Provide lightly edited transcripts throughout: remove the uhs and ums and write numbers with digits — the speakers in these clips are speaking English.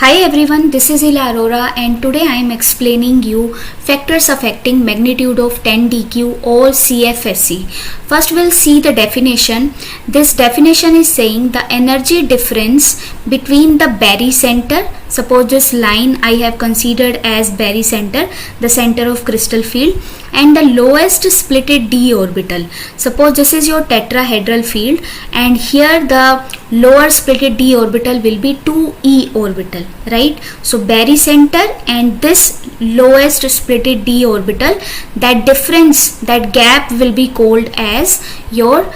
Hi everyone, this is Ila Arora and today I am explaining you factors affecting magnitude of 10 DQ or CFSE. First we'll see the definition. This definition is saying the energy difference between the barycenter. Suppose this line I have considered as barycenter, the center of crystal field, and the lowest splitted d orbital. Suppose this is your tetrahedral field and here the lower splitted d orbital will be 2e orbital, right? So barycenter and this lowest splitted d orbital, that difference, that gap will be called as your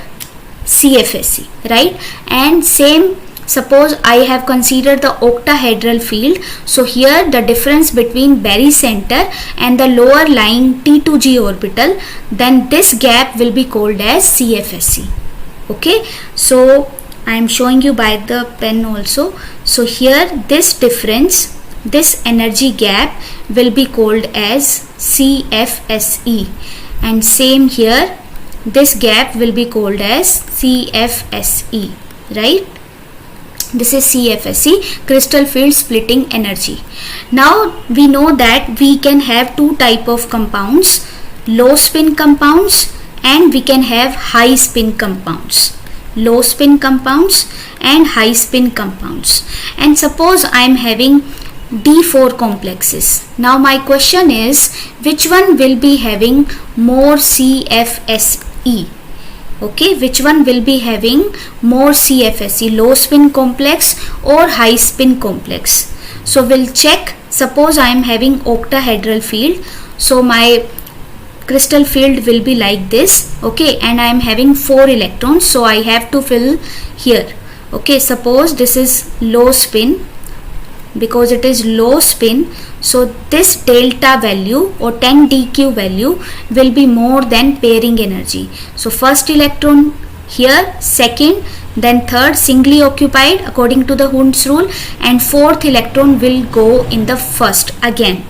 CFSE, right? And same, suppose I have considered the octahedral field. So here the difference between barycenter and the lower lying T2G orbital, then this gap will be called as CFSE. Okay, so I am showing you by the pen also. So here this difference, this energy gap will be called as CFSE, and same here this gap will be called as CFSE, right? This is CFSE, crystal field splitting energy. Now we know that we can have two type of compounds, low spin compounds and we can have high spin compounds. Low spin compounds and high spin compounds. And suppose I am having D4 complexes. Now my question is, which one will be having more CFSE? Okay, which one will be having more CFSE, low spin complex or high spin complex? So we'll check. Suppose I am having octahedral field, so my crystal field will be like this, okay, and I am having 4 electrons, so I have to fill here. Okay, suppose this is low spin, because it is low spin, so this delta value or 10 DQ value will be more than pairing energy. So first electron here, second, then third singly occupied according to the Hund's rule, and fourth electron will go in the first again,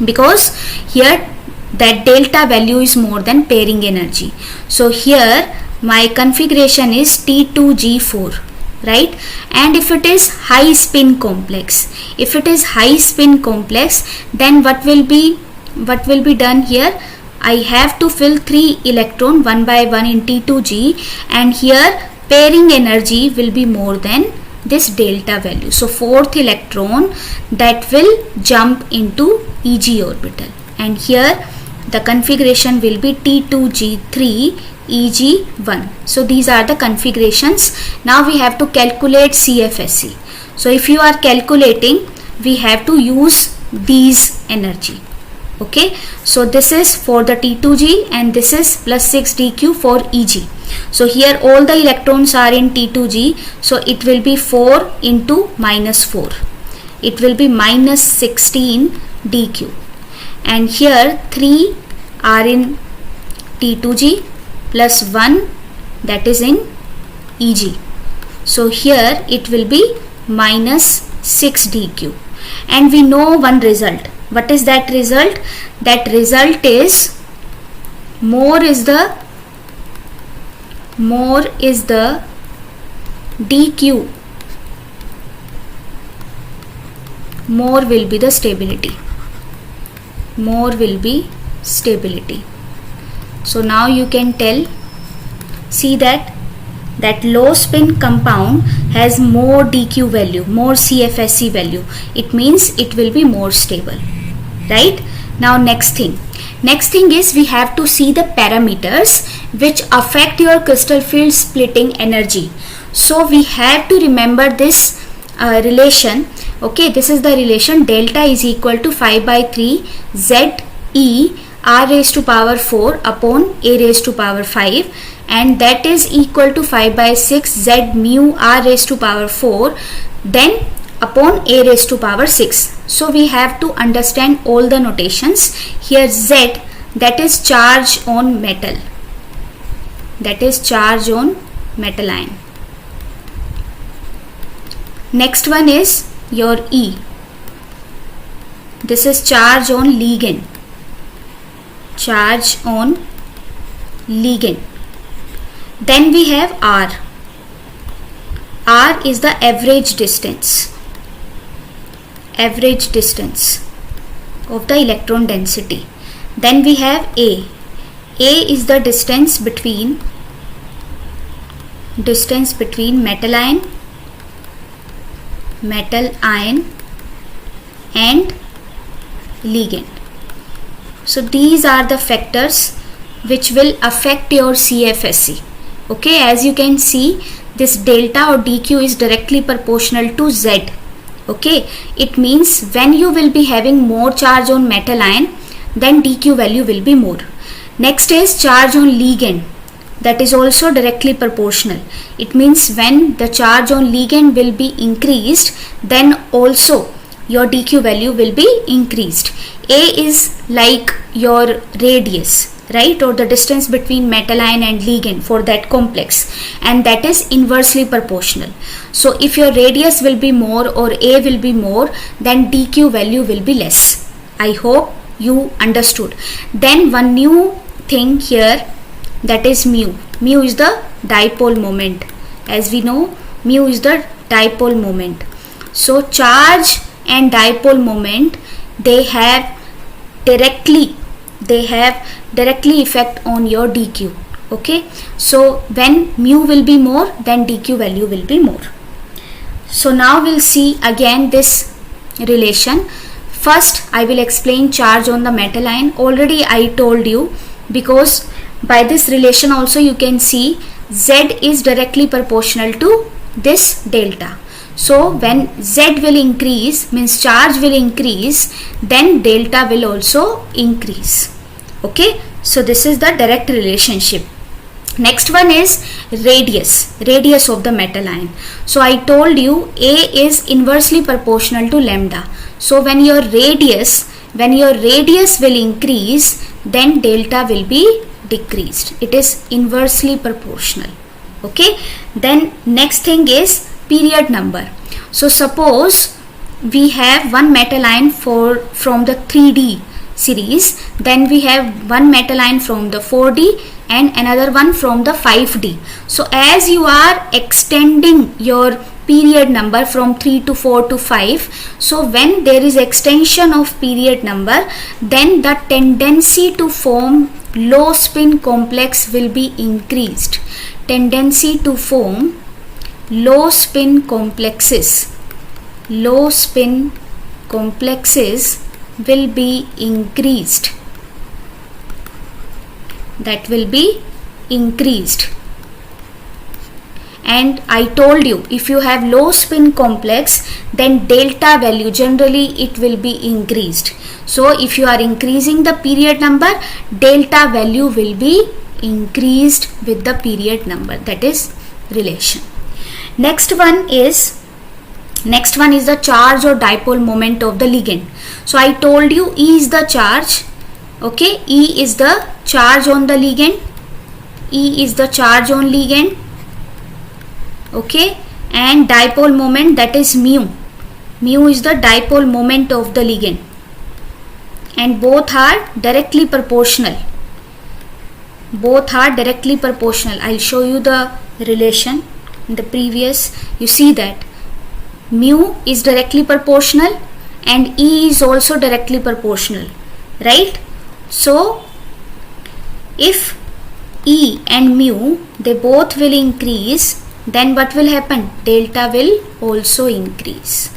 because here that delta value is more than pairing energy. So here my configuration is T2G4, right? And if it is high spin complex, if it is high spin complex, then what will be done here? I have to fill 3 electron one by one in T2G, and here pairing energy will be more than this delta value. So fourth electron that will jump into EG orbital, and here the configuration will be T2G3 EG1. So these are the configurations. Now we have to calculate CFSE. So if you are calculating, we have to use these energy. Okay, so this is for the T2G and this is plus 6 DQ for EG. So here all the electrons are in T2G, so it will be 4 into minus 4. It will be minus 16 DQ. And here 3 are in T2G plus 1 that is in EG. So here it will be minus 6 DQ. And we know one result. What is that result? That result is more is the DQ, more will be the stability. More will be stability. So now you can tell, see that low spin compound has more DQ value, more CFSE value. It means it will be more stable, right? Now next thing is we have to see the parameters which affect your crystal field splitting energy. So we have to remember this relation. Okay, this is the relation, delta is equal to 5 by 3 Z E r raised to power 4 upon a raised to power 5, and that is equal to 5 by 6 Z mu r raised to power 4 then upon a raised to power 6. So we have to understand all the notations. Here Z, that is charge on metal, that is charge on metal ion. Next one is your E, this is charge on ligand, charge on ligand. Then we have R. R is the average distance. average distance of the electron density. Then we have A. A is the distance between metal ion and ligand. So these are the factors which will affect your CFSE. Okay, as you can see, this delta or dq is directly proportional to Z. Okay, it means when you will be having more charge on metal ion, then dq value will be more. Next is charge on ligand, that is also directly proportional. It means when the charge on ligand will be increased, then also your dq value will be increased. A is like your radius, right, or the distance between metal ion and ligand for that complex, and that is inversely proportional. So if your radius will be more or A will be more, then dq value will be less. I hope you understood. Then one new thing here, that is mu. Mu is the dipole moment. As we know, mu is the dipole moment. So charge and dipole moment, they have directly effect on your dq. Okay, so when mu will be more, then dq value will be more. So now we'll see again this relation. First I will explain charge on the metal ion. Already I told you, because by this relation also you can see Z is directly proportional to this delta. So when Z will increase, means charge will increase, then delta will also increase. Okay, so this is the direct relationship. Next one is radius of the metal ion. So I told you A is inversely proportional to lambda. So when your radius will increase, then delta will be decreased. It is inversely proportional. Okay, then next thing is period number. So suppose we have one metal ion from the 3D series, then we have one metal ion from the 4D and another one from the 5D. So as you are extending your period number from 3 to 4 to 5, so when there is extension of period number, then the tendency to form low spin complex will be increased. Tendency to form low spin complexes will be increased. That will be increased. And I told you, if you have low spin complex, then delta value generally it will be increased. So if you are increasing the period number, delta value will be increased with the period number. That is relation. Next one is the charge or dipole moment of the ligand. So I told you E is the charge. Okay, E is the charge on the ligand. Okay, and dipole moment, that is mu. Mu is the dipole moment of the ligand, and both are directly proportional. I'll show you the relation in the previous. You see that mu is directly proportional and E is also directly proportional, right? So if E and mu, they both will increase, then what will happen? Delta will also increase.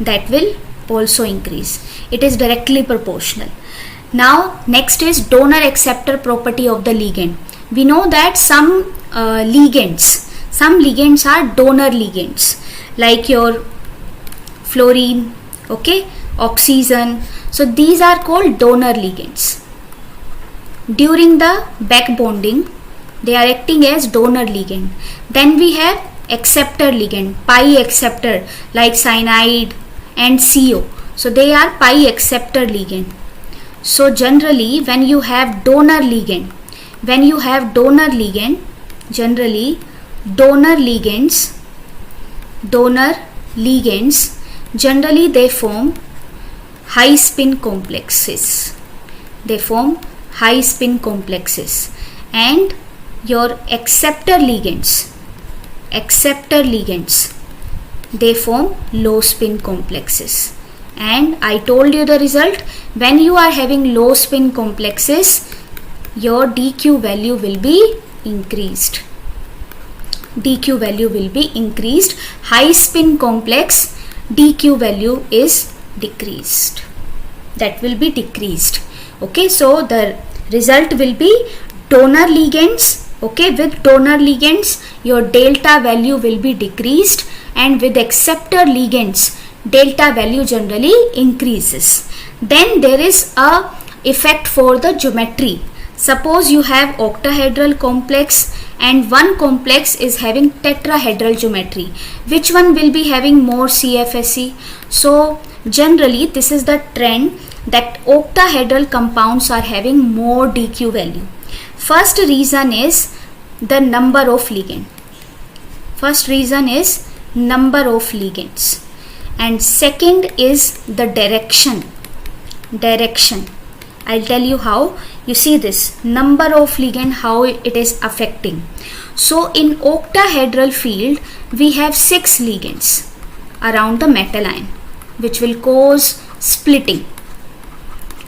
That will also increase. It is directly proportional. Now next is donor acceptor property of the ligand. We know that some ligands are donor ligands, like your fluorine, okay, oxygen. So these are called donor ligands. During the back bonding, they are acting as donor ligand. Then we have acceptor ligand, pi acceptor, like cyanide and CO. So they are pi acceptor ligand. So generally when you have donor ligand, generally donor ligands generally they form high spin complexes. And your acceptor ligands, they form low spin complexes. And I told you the result. When you are having low spin complexes, your dq value will be increased. dq value will be increased. High spin complex, dq value is decreased. That will be decreased. Okay, so the result will be donor ligands. Okay, with donor ligands, your delta value will be decreased, and with acceptor ligands, delta value generally increases. Then there is a effect for the geometry. Suppose you have octahedral complex and one complex is having tetrahedral geometry. Which one will be having more CFSE? So generally this is the trend that octahedral compounds are having more dq value. First reason is the number of ligand. First reason is number of ligands, and second is the direction. I'll tell you how. You see this number of ligand, how it is affecting. So in octahedral field we have 6 ligands around the metal ion, which will cause splitting.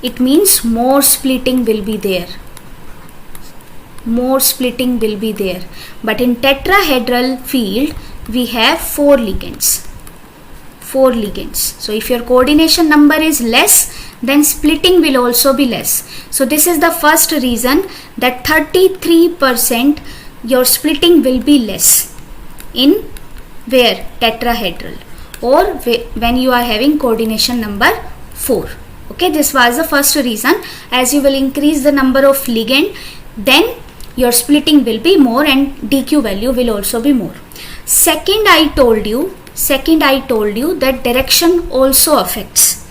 It means more splitting will be there. But in tetrahedral field we have 4 ligands. So if your coordination number is less, then splitting will also be less. So this is the first reason that 33% your splitting will be less in where tetrahedral, or when you are having coordination number 4. Okay, this was the first reason. As you will increase the number of ligand, then your splitting will be more and dq value will also be more. Second, I told you that direction also affects.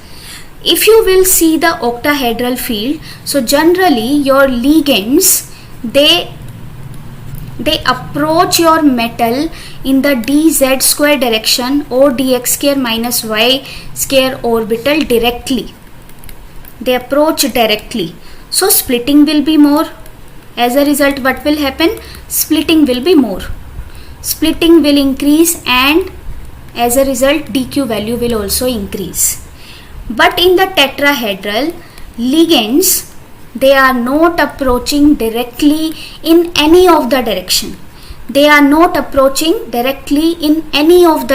If you will see the octahedral field, so generally your ligands, they approach your metal in the dz square direction or dx square minus y square orbital directly. They approach directly. So splitting will be more. As a result, what will happen? Splitting will be more. Splitting will increase, and as a result dq value will also increase. But in the tetrahedral, ligands, they are not approaching directly in any of the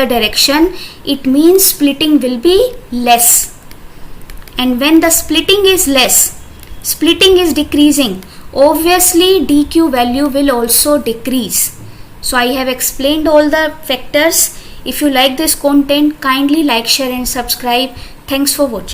direction. It means splitting will be less. And when the splitting is less, splitting is decreasing, obviously dq value will also decrease. So I have explained all the factors. If you like this content, kindly like, share and subscribe. Thanks for watching.